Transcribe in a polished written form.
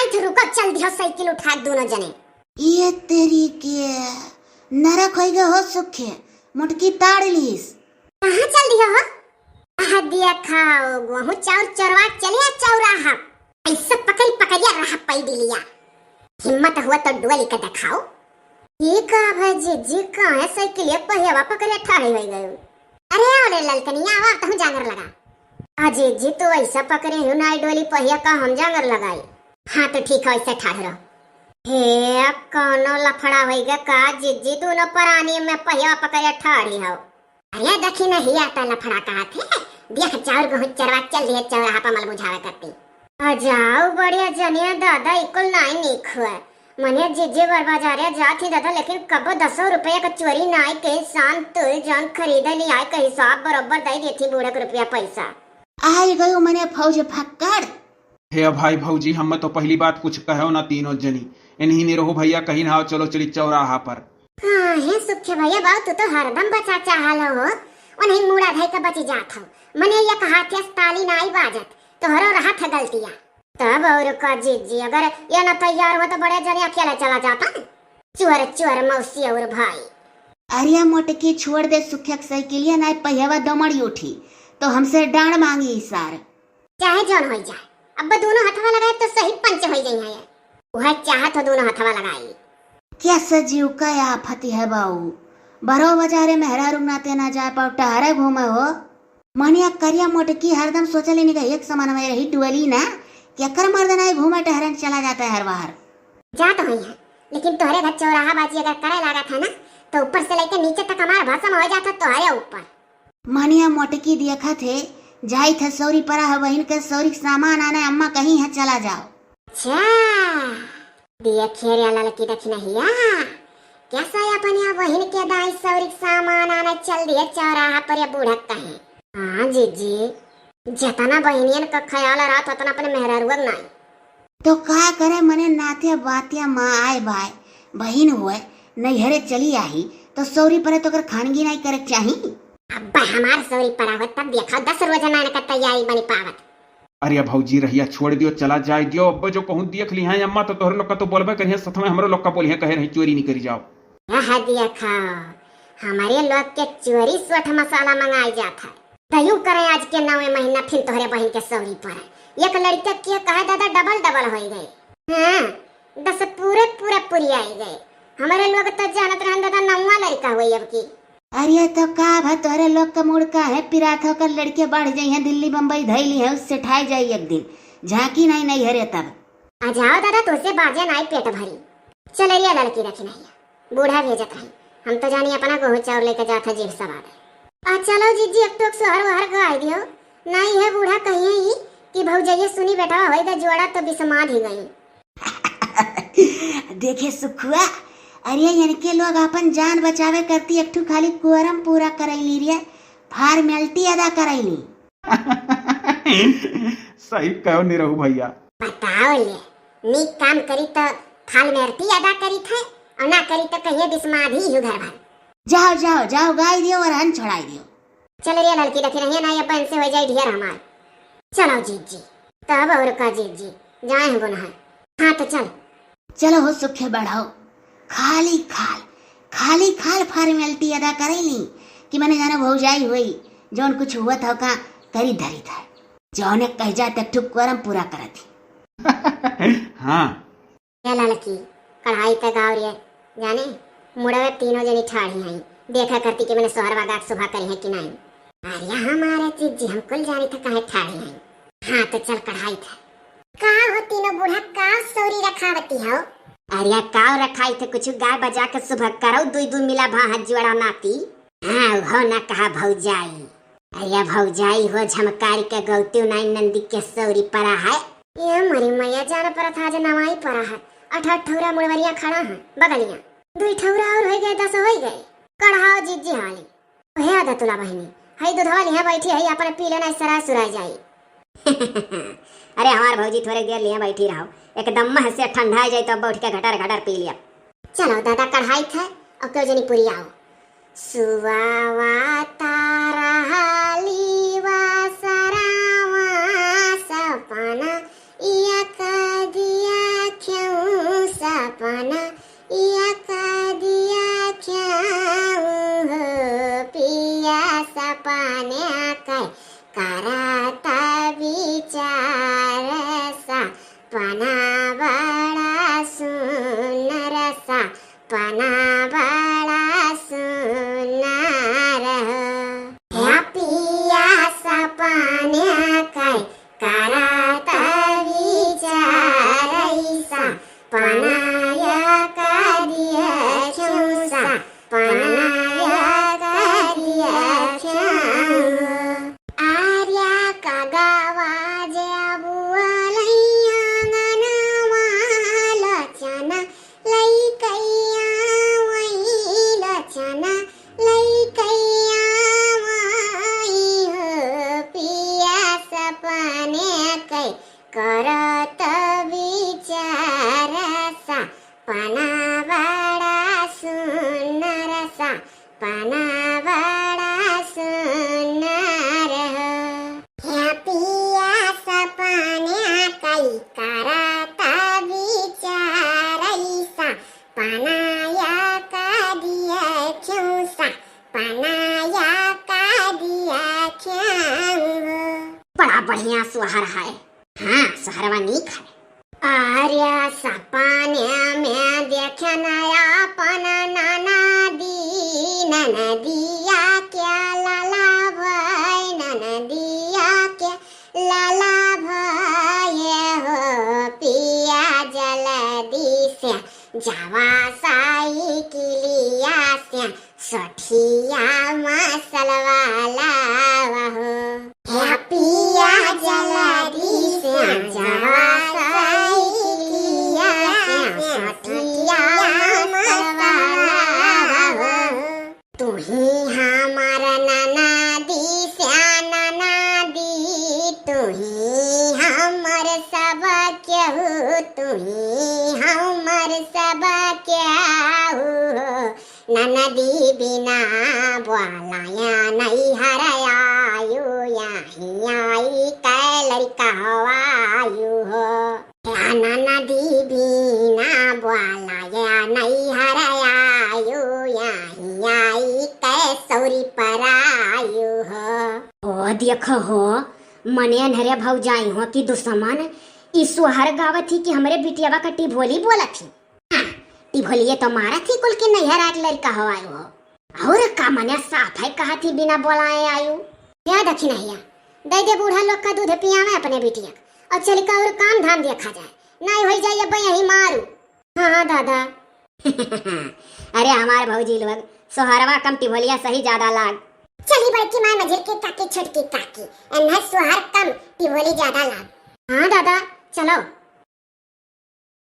तो रुको, चल दियो साइकिल उठा दोनों जने। ये तेरी के नरक होइगे हो सुखे मुटकी ताड़ लीस। कहाँ चल दियो हो? आहा दिया खाओ गेहूं चाउर चरवा चलिए चौराहा। ऐसे पकड़ पकड़िया रहा पाई दिलिया। हिम्मत हुआ तो डुअली का दिखाओ। ये का भाई जी का है साइकिल ये पहिया पकड़े ठाड़े हो गए। अरे अरे ललकनिया आवा तो जांगर लगा। अजय जी तो ऐसा पकड़े हो ना डोली पहिया का हम जांगर लगाई। हाँ तो ठीक है ऐसे ठाड़ रहो। हे कौनो लफड़ा होइगा का जिज्जी तू न परानी में पहिया पकड़े ठाड़ी हो। अरे देखी नहीं आता लफड़ा कहा थे। देख चाउर गेहूं चरवा चल दिए चौराहा पर मल बुझावे करती। अजाओ बढ़िया जनिया दादा इकुल नाई निखुआ। मने जिज्जी बर बाजारे जाती दादा लेकिन कबो 10 रुपया का चोरी नाई के शान तुल जान खरीदे ली आए के हिसाब बरोबर दई देती बूढ़े के रुपया पैसा। आई गयो मने फौज फक्कड़। हे भाई भौजी हम तो पहली बात कुछ कहो ना तीनों जनी इन्हीं ने रहो भैया कहीं ना चलो चली चौराहा पर। हाँ है सुखे भैया बात तू तो हरदम बचा चाहल हो। उन्हीं मुड़ा धाई का बची जात हो। मने ये कहा थे ताली नाई बाजत तो हरो रहा था गलतियां। तब और का जी अगर ये ना तैयार हो तो बड़े जने अकेला चला जाता। चुअर चुअर मौसी और भाई। अरिया मोटकी छोड़ दे सुखे साइकिलिया नाई पहियावा दमड़ी उठी तो हमसे डांड मांगी इसार। चाहे जौन हो जाए अब दोनों हथवा लगाए तो सही पंच हो जाई है। वह चाहत हो दोनों हथवा लगाई। क्या सजीव का आफती है बाऊ। बरो बाजारे में हरा रुकनाते ना जाए पर टहरे घूमे हो। मनिया करिया मोटकी हरदम सोचले नहीं एक समान में रही डुअली ना क्या कर मर्दना घूमे टहरन चला जाता है हर बार। जा तो हुई है लेकिन तोहरे घर चौराहा बाजी अगर करे लगा था ना तो ऊपर से लेकर नीचे तक हमारा भस्म हो जाता तोहरे ऊपर। मनिया मोटकी देखा थे जाई थे सौरी परा है बहन के सौरी सामान आना अम्मा कहीं है चला जाओ। अच्छा देखिए रे लड़की देखी नहीं कैसा अपन यहाँ बहन के दाई सौरी सामान आना चल दिए चौराहा पर ये बूढ़क कहे। हाँ जी जतना बहनियन का ख्याल रहा उतना अपने मेहरारुआ नहीं तो का करे मने नाते बातिया माँ आए भाई बहन हुए नैहरे चली आई तो सौरी परे तो कर खानगी नहीं करे चाहिए। अब्बा हमार सौरी परावत तब देखा 10 रोज नान का तैयारी बनी पावत। अरे भौजी रहिया छोड़ दियो चला जाए दियो अब जो कहूं देख ली है अम्मा तो तोहर लोग का तो बोलबे करिए सथ में हमरो लोग का बोलिए कहे रही चोरी नहीं करी जाओ। हाँ दिया खाओ हमारे लोग के चोरी सोठ मसाला मंगाई जाता है। तयू करे आज के 9वें महीना फिर तोहरे बहन के सौरी पर एक लड़का के कहे दादा डबल हो गए। हाँ 10 पूरे पूरी आई गए। हमारे लोग तो जानत रहन दादा 9वां लड़का हुई अब की। अरे तो का भा तोरे लोग का मूड का है पिरात होकर लड़के बढ़ जाई है दिल्ली बम्बई धैली है उससे ठाई जाई एक दिन झांकी नहीं हरे तब आ जाओ दादा तुझसे बाजे नाई पेट भरी। चल रिया लड़की रखी नहीं बूढ़ा भेजत रही हम तो जानी अपना गेहूं चाउर लेकर जाता जीव सवार। आ चलो जीजी एक तो सोहर वहर गाय दियो नहीं है बूढ़ा कहिए ही कि भौजाइये सुनी बेटा होएगा जोड़ा तो बिसमाद ही गई। देखे सुखुआ अरे इनके लोग अपन जान बचावे करती एक ठू खाली कुरम पूरा करैली रे फॉर्मेलिटी अदा करैली। सही कहो नहीं रहू भैया। बताओ ले नीक काम करी तो फॉर्मेलिटी अदा करी थे और ना करी तो कहिए बिस्माद ही उधर भर। जाओ जाओ जाओ गाय दियो और हन छोड़ाई दियो। चल रे लड़की रखी नहीं ना ये बन से हो जाए ढेर हमार। चलो जीजी तब और का जीजी जाए हैं गुनाह। हाँ तो चलो हो सुखे बढ़ाओ खाली खाल फॉर्मेलिटी अदा करेली कि मैंने जाना भौजाई हुई जौन कुछ हुआ था का करी धरी था जौने कह जा तक ठुक करम पूरा करती। हाँ क्या लड़की कढ़ाई तक गावरिए जाने मुड़वे तीनों जनी ठाड़ी हैं देखा करती कि मैंने सोहर वागात सुबह करी है कि नहीं। अरे हमारे जीजी हम कुल जानी था कहे ठाड़ी हैं। हाँ तो चल कढ़ाई था कहा हो तीनों बूढ़ा का सौरी रखावती हो। अरे काव रखाई थे कुछ गाय बजा के सुबह करो दू मिला हाथ जोड़ा नाती। हाँ हो ना कहा भौजाई। अरे भौजाई हो झमकारी के गौती नाई नंदी के सौरी परा है। ये मरी मैया जान पर था जो नवाई परा है 8 ठौरा मुड़वरिया खड़ा है बगलिया 2 ठौरा और हो गए 10 हो गए। कढ़ाओ जीजी हाली हे आदा तुला बहनी हई दूधवा लिया बैठी है अपन पी लेना सरा सुराई जाई। अरे हमार भौजी थोड़े देर लिए बैठी रहो एकदम मह से ठंडा जाए तो अब उठ के घटर पी लिया। चलो दादा कढ़ाई था और क्यों जनी पूरी आओ। सुवावा तारा हालीवा सरावा सपना या का दिया सपना या का दिया क्यों हो पिया सपना कै कराता विचार सपना बड़ा सुंदर सपना बड़ा सुंदर है पिया सपना कै कराता विचार सपना या का दिया क्यों सपना या का दिया क्यों आर्या का गावा बुआ लैया गनवा लचना लैकैया वही लचना लैकैया वही हो पिया सपने कै करत विचार सपना बड़ा सुंदर सपना बड़ा सुंदर है पिया सपना कै कराता विचार सपना या का दिया क्यों सपना या का दिया क्यों बड़ा बढ़िया सुहर है। हाँ सुहरवा नीक है। आर्या सपने में देखे नया अपन ननदिया क्या लाला भाई ननदिया क्या लाला भाई हो पिया जल्दी से जावा साइकिलिया से सठिया मसलवा लावा हो पिया जल्दी से जावा साइकिलिया से सठिया मसलवा लावा हो तू ही हमार ननदी श्याना नदी तू ही हमर सब केहू तू ही हमर सब केहू ननदी बिना बोलाया नहीं हरायु यहीं आई कै लड़का आयु हो ननदी बिना बोलाया नहीं हरायु यहीं आई कै सौरी परायु हो ओ देखो हो मने अनहरे भौजाई हो कि दुश्मन ई सुहर गावत थी कि हमरे बिटियावा का टिभोली बोला थी। टिभोलिए तो मारा थी कुल की नहीं हराट लड़का हो आयु हो और का मने साफ है कहा थी बिना बोलाए आयु क्या दक्षिण है दे दे बूढ़ा लोग का दूध पियावे अपने बिटिया और चल का और काम धाम देखा जाए नहीं हो जाए अब यही मारू। हाँ दादा अरे हमारे भौजी लोग सोहरवा कम टिभोलिया सही ज्यादा लाग चली बड़की माँ नजर के काकी छोटकी काकी एन्हा सुहार कम टिभोली ज्यादा लाग। हाँ दादा चलो।